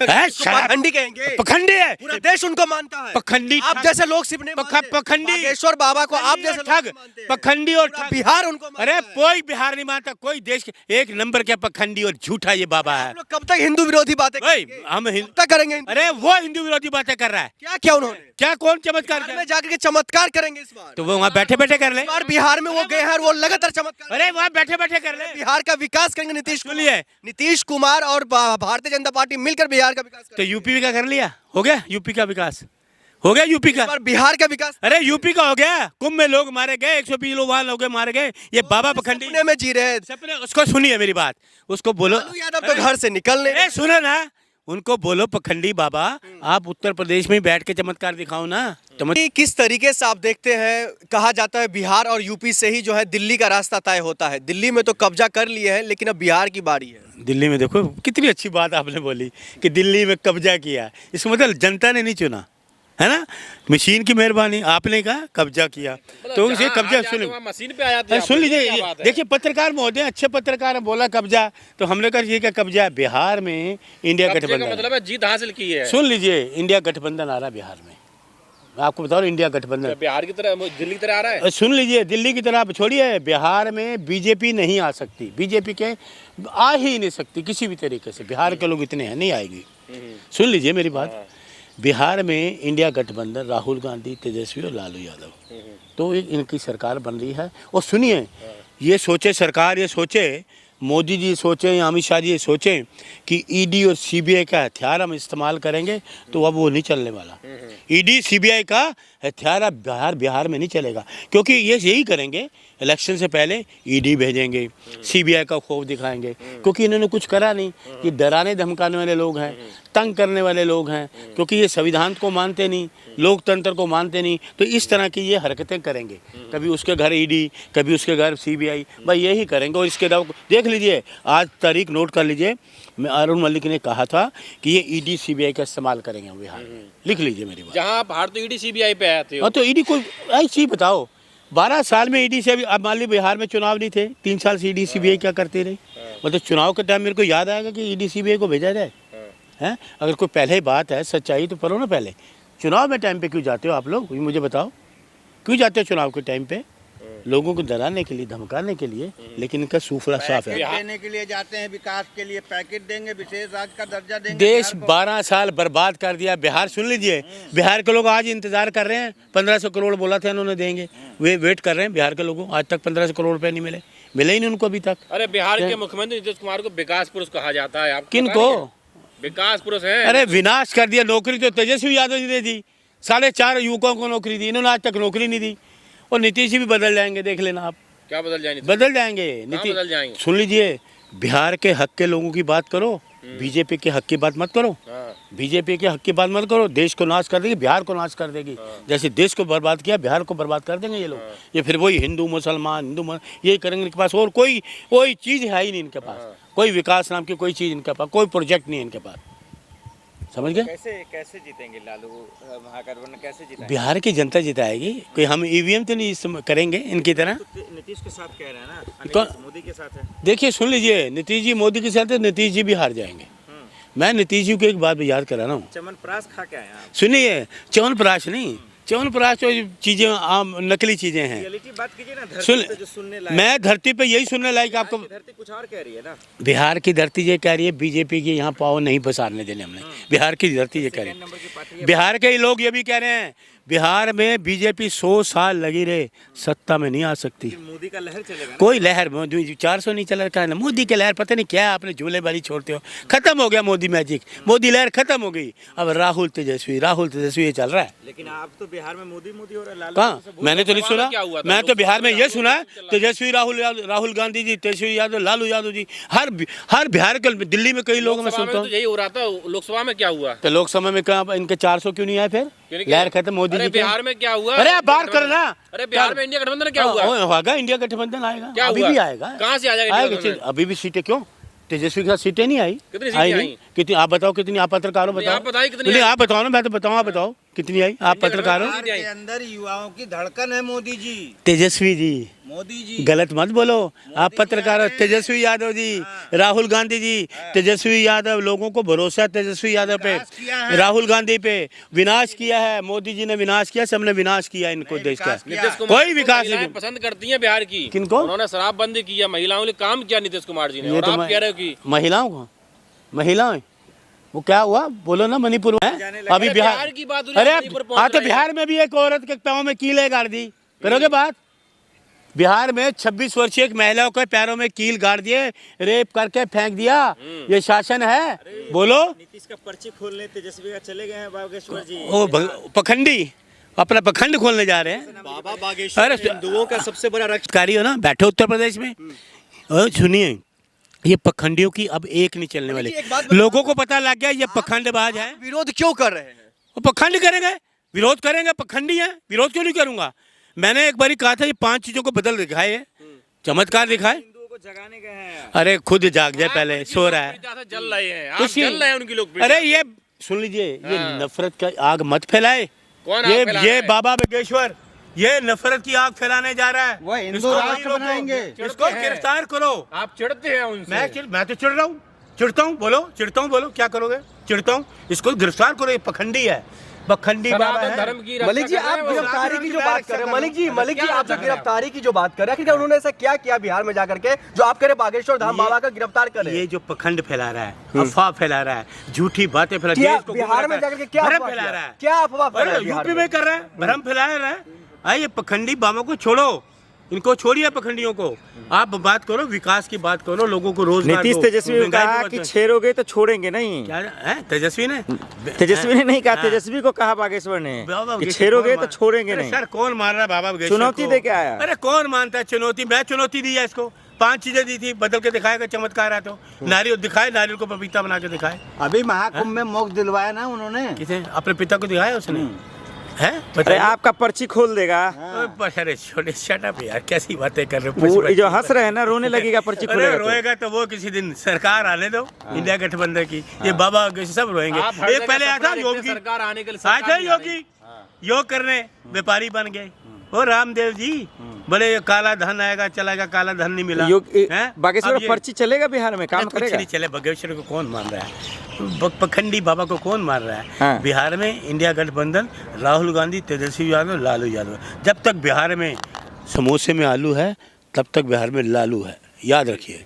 पखंडी कहेंगे, पखंडी है, पूरा देश उनको मानता है। पखंडी आप जैसे लोग सिर्फ नहीं मानते। पखंडी बागेश्वर बाबा को आप जैसे ठग, पखंडी और ठग। बिहार उनको मानता अरे है। कोई बिहार नहीं मानता, कोई देश के एक नंबर के पखंडी और झूठा ये बाबा है। आप लोग कब तक हिंदू विरोधी बातें करेंगे? हम कब तक करेंगे? अरे वो हिंदू विरोधी बातें कर रहा है। क्या क्या उन्होंने, क्या कौन चमत्कार बिहार में जाकर के चमत्कार करेंगे इस बार? तो वो वहाँ बैठे बैठे कर ले। इस बार बिहार में वो गए हैं और वो लगातार चमत्कार। अरे वहाँ बैठे बैठे कर ले। बिहार का विकास करेंगे सुनिए, नीतीश कुमार और भारतीय जनता पार्टी मिलकर बिहार का विकास तो करेंगे। यूपी का कर लिया, हो गया यूपी का विकास, हो गया यूपी का। इस बार बिहार का विकास। अरे यूपी का हो गया, कुंभ में लोग मारे गए, 120 लोग वहाँ लोग मारे गए। ये बाबा पखंडी सपने में जी रहे हैं। सपने, उसको सुनिए मेरी बात, उसको बोलो। लालू यादव तो घर से निकलने। अरे सुनो ना, उनको बोलो पखंडी बाबा, आप उत्तर प्रदेश में बैठ के चमत्कार दिखाओ ना। किस तरीके से आप देखते हैं, कहा जाता है बिहार और यूपी से ही जो है दिल्ली का रास्ता तय होता है। दिल्ली में तो कब्जा कर लिए है, लेकिन अब बिहार की बारी है। दिल्ली में देखो कितनी अच्छी बात आपने बोली कि दिल्ली में कब्जा किया, इसका मतलब जनता ने नहीं चुना है ना, मशीन की मेहरबानी, आपने कहा कब्जा किया तो इसे कब्जा मशीन पे आया। सुन लीजिए, देखिए पत्रकार महोदय, अच्छे पत्रकार हैं, बोला कब्जा, तो हमने कहा ये क्या कब्जा है। बिहार में इंडिया गठबंधन, मतलब है जीत हासिल की है। सुन लीजिए, इंडिया गठबंधन आ रहा है बिहार में, मैं आपको बता रहा हूँ, इंडिया गठबंधन बिहार की तरह दिल्ली की तरह आ रहा है। सुन लीजिए, दिल्ली की तरह छोड़िए, बिहार में बीजेपी नहीं आ सकती, बीजेपी के आ ही नहीं सकती किसी भी तरीके से। बिहार के लोग इतने हैं, नहीं आएगी। सुन लीजिए मेरी बात, बिहार में इंडिया गठबंधन, राहुल गांधी, तेजस्वी और लालू यादव, तो इनकी सरकार बन रही है। और सुनिए, ये सोचे सरकार, ये सोचे मोदी जी सोचें या अमित शाह जी ये सोचें कि ईडी और सीबीआई का हथियार हम इस्तेमाल करेंगे, तो अब वो नहीं चलने वाला। ईडी सीबीआई का हथियार अब बिहार में नहीं चलेगा, क्योंकि ये यही करेंगे, इलेक्शन से पहले ईडी भेजेंगे, सीबीआई का खौफ दिखाएंगे, क्योंकि इन्होंने कुछ करा नहीं। ये डराने धमकाने वाले लोग हैं, तंग करने वाले लोग हैं, क्योंकि ये संविधान को मानते नहीं, लोकतंत्र को मानते नहीं, तो इस तरह की ये हरकतें करेंगे। कभी उसके घर ईडी, कभी उसके घर सीबीआई, भाई यही करेंगे। और इसके अलावा देख लीजिए, आज तारीख नोट कर लीजिए, मैं अरुण मलिक ने कहा था कि ये ईडी सीबीआई का इस्तेमाल करेंगे बिहार में, लिख लीजिए मेरी बात। जहाँ बाहर तो ईडी सीबीआई पे आए थे, तो ईडी को ऐसी बताओ, 12 साल में ईडी से, अभी अब मान ली बिहार में चुनाव नहीं थे, 3 साल से ईडी सीबीआई क्या करती रही। मतलब चुनाव के टाइम मेरे को याद आएगा कि ईडी सीबीआई को भेजा जाए, हैं? अगर कोई पहले ही बात है, सच्चाई तो करो ना। पहले चुनाव में टाइम पे क्यों जाते हो आप लोग, मुझे बताओ, क्यों जाते हो चुनाव के टाइम पे? लोगों को डराने के लिए, धमकाने के लिए, लेकिन इनका सूफला साफ है। देने के लिए जाते हैं, विकास के लिए पैकेट देंगे, विशेष राज्य का दर्जा देंगे। देश 12 साल बर्बाद कर दिया बिहार। सुन लीजिए, बिहार के लोग आज इंतजार कर रहे हैं, 1500 करोड़ बोला था इन्होंने देंगे, वे वेट कर रहे हैं। बिहार के लोगों आज तक 1500 करोड़ रुपए नहीं मिले, मिले ही नहीं उनको अभी तक। अरे बिहार के मुख्यमंत्री नीतीश कुमार को विकास पुरुष कहा जाता है। आप किनको विकास पुरुष है? अरे विनाश कर दिया। नौकरी तो तेजस्वी यादव जी ने दी, 4.5 युवकों को नौकरी दी, इन्होंने आज तक नौकरी नहीं दी। और नीतीश जी भी बदल जाएंगे, देख लेना आप। क्या बदल जाएंगे? बदल जाएंगे नीतीश, बदल जाएंगे। सुन लीजिए, बिहार के हक के लोगों की बात करो, बीजेपी के हक की बात मत करो। बीजेपी के हक की बात मत करो, देश को नाश कर देगी, बिहार को नाश कर देगी। जैसे देश को बर्बाद किया, बिहार को बर्बाद कर देंगे ये लोग। ये फिर वही हिंदू मुसलमान यही करेंगे। इनके पास और कोई चीज़ है ही नहीं इनके पास, कोई विकास नाम की कोई चीज़ इनके पास, कोई प्रोजेक्ट नहीं है इनके पास। समझ गए? कैसे जीतेंगे लालू महागठबंधन, कैसे जीतेंगे? बिहार की जनता जिताएगी। कोई हम ईवीएम तो नहीं करेंगे इनकी तरह। तो नीतीश के साथ कह रहे हैं ना, कौन? मोदी के साथ है। देखिए सुन लीजिए, नीतीश जी मोदी के साथ है, नीतीश जी भी हार जाएंगे। मैं नीतीश जी को एक बात याद करा रहा हूँ, च्यवनप्राश खा के आए आप? सुनिए, च्यवनप्राश नहीं, च्यवनप्राश तो चीज़ें आम नकली चीज़ें हैं। रियलिटी बात कीजिए ना, धरती सुन, पे जो सुनने लायक। मैं धरती पे यही सुनने लायक आपको। धरती कुछ और कह रही है ना, बिहार की धरती ये कह रही है बीजेपी की यहाँ पावर नहीं पसारने देने हमने। बिहार की धरती ये कह रही है। बिहार के ही लोग ये भी कह रहे हैं, बिहार में बीजेपी 100 साल लगी रहे, सत्ता में नहीं आ सकती। मोदी का लहर चलेगा ना? कोई लहर 400 नहीं चला रखा है ना मोदी के लहर। पता नहीं क्या है, आपने झूले बारी छोड़ते हो, खत्म हो गया मोदी मैजिक, मोदी लहर खत्म हो गई। अब राहुल तेजस्वी ये चल रहा है। लेकिन आप तो बिहार में मोदी हो रहा है। कहाँ? मैंने तो नहीं सुना। मैं तो बिहार में ये सुना, तेजस्वी राहुल गांधी जी, तेजस्वी यादव, लालू यादव जी, हर बिहार के, दिल्ली में कई लोग मैं सुनता हूँ। यही हो रहा था, लोकसभा में क्या हुआ? तो लोकसभा में कहाँ इनके 400 क्यों नहीं आए? फिर लहर खत्म मोदी जी। बिहार में क्या हुआ? अरे आप बात करो ना। अरे बिहार में इंडिया गठबंधन क्या हुआ? होगा, इंडिया गठबंधन आएगा। क्या अभी भी आएगा। कहाँ से आ जाएगा? अभी भी सीटें क्यों? तेजस्वी के साथ सीटें नहीं आई। कितनी सीटें आई? कितनी? आप बताओ कितनी? आप पत्रकारों बताओ। आप बताइए कितनी? आप बताओ ना, मैं तो बताऊँ, आप बताओ। कितनी आई? आप पत्रकार हो। बिहार के अंदर युवाओं की धड़कन है मोदी जी। तेजस्वी जी, मोदी जी गलत मत बोलो। आप पत्रकार हो। तेजस्वी यादव जी, राहुल गांधी जी, तेजस्वी यादव, लोगों को भरोसा है तेजस्वी यादव पे, विकास किया है। राहुल गांधी पे। विनाश किया है मोदी जी ने, विनाश किया, सबने विनाश किया इनको नहीं, देश का। विकास किया। नीतीश कुमार कोई को विकास महिलाएं नहीं। पसंद करती हैं बिहार की। किनको? उन्होंने शराबबंदी किया, महिलाओं के लिए काम किया नीतीश कुमार जी ने। ये और तो आप मैं- कह रहे हो कि महिलाओं को, महिलाएं वो क्या हुआ बोलो ना, मणिपुर में अभी अरे बिहार बिहार की बात हो रही है, अरे आप मणिपुर पहुंच हाँ तो रहे हैं। बिहार में भी एक औरत के पाँव में कील गाड़ दी, करोगे बात? बिहार में 26 वर्षीय एक महिला को पैरों में कील गाड़ दिए, रेप करके फेंक दिया। ये शासन है? बोलो। नीतीश का पर्ची खोलने तेजस्वी का चले गए हैं बागेश्वर जी। ओ पखंडी अपना पखंड खोलने जा रहे हैं। बाबा बागेश्वर अरे हिंदुओं का सबसे बड़ा रक्षा कारी हो ना, बैठे उत्तर प्रदेश में। और सुनिए, ये पखंडियों की अब एक नहीं चलने वाली। एक बात बताओ। लोगों को पता लग गया ये पखंडबाज है। विरोध क्यों कर रहे हैं? वो पखंड करेंगे, विरोध करेंगे, पखंडी है, विरोध क्यों नहीं करूंगा? मैंने एक बार कहा था ये 5 चीजों को बदल दिखाए, चमत्कार दिखाए। हिंदुओं को जगाने गए हैं। अरे खुद जाग जाए, पहले सो रहा है। जल रहे हैं, आप कुछ नहीं। जल रहे हैं उनकी लोग। अरे ये सुन लीजिए, ये हाँ। नफरत का आग मत फैलाए। कौन आग फैला ये रहा है? बाबा बागेश्वर ये नफरत की आग फैलाने जा रहा है। वो हिंदू इसको राष्ट्र वहीं रोको। बनाएंगे। इसको गिरफ्तार करो। आप चिढ़ते हैं उनसे। मैं तो चिढ़ रहा हूँ, चिढ़ता हूँ, बोलो चिढ़ता हूँ, बोलो क्या करोगे? चिढ़ता हूँ, इसको गिरफ्तार करो, ये पखंडी है, पखंडी बाबा सनातन है। धर्म की रक्षा मलिक जी कर रहे आप हैं वो। गिरफ्तारी की जो बात कर रहे हैं, मलिक जी क्या आप जो बात गिरफ्तारी की जो बात कर रहे हैं, आखिर उन्होंने ऐसा क्या किया बिहार में जाकर के जो आप कह रहे हैं बागेश्वर धाम बाबा का गिरफ्तार कर रहे हैं? ये जो पखंड फैला रहा है, अफवाह फैला रहा है, झूठी बातें फैला क्या देश को बिहार गुमराह में जाकर के क्या भ्रम अफवाह फैला किया? रहा है। क्या अफवाह फैला अरे है बिहार यूपी में? में कर रहा है, भ्रम फैला रहा है। ये पखंडी बाबा को छोड़ो, इनको छोड़िए पखंडियों को। आप बात करो, विकास की बात करो, लोगों को रोजगार नीतीश दो। तेजस्वी ने महंगाई कहा को कि बचाओ। छेड़ोगे तो छोड़ेंगे नहीं। क्या है? तेजस्वी ने तेजस्वी ने नहीं कहा, हाँ। तेजस्वी को कहा बागेश्वर ने बाबा कि बागेश्वर छेड़ोगे कौन तो मान- छोड़ेंगे अरे नहीं। सर कौन मान रहा है बाबा बागेश्वर चुनौती को? दे के आया। अरे कौन मानता है चुनौती? मैं चुनौती दी है इसको, 5 चीजें दी थी, बदल के दिखाएगा, चमत्कार है तो। नारियल दिखाए, नारियल को पपीता बना के दिखाए। अभी महाकुंभ में मोक्ष दिलवाया ना उन्होंने। किसे? अपने पिता को दिखाया उसने है? अरे बताइए। आपका पर्ची खोल देगा। अरे छोटे शट अप यार, कैसी बातें कर रहे वो हो? जो हंस रहे हैं ना, रोने लगेगा पर्ची अरे खोलेगा तो। रोएगा तो वो किसी दिन सरकार आने दो, इंडिया गठबंधन की। ये बाबा सब रोएंगे। आप हर एक जगह पहले आया था सपना देखते हैं, योगी, सरकार आने के लिए आए सरकार थे नहीं आ रही। योगी, योग करने, व्यापारी बन गए। वो रामदेव जी बड़े काला धन आएगा चलाएगा, काला धन नहीं मिला। हैं? बागेश्वर अब ये- पर्ची चलेगा बिहार में, काम कुछ करेगा। नहीं चले। बागेश्वर को कौन मान रहा है? पखंडी बाबा को कौन मान रहा है? हाँ। बिहार में इंडिया गठबंधन, राहुल गांधी, तेजस्वी यादव, लालू यादव। जब तक बिहार में समोसे में आलू है, तब तक बिहार में लालू है, याद रखिए।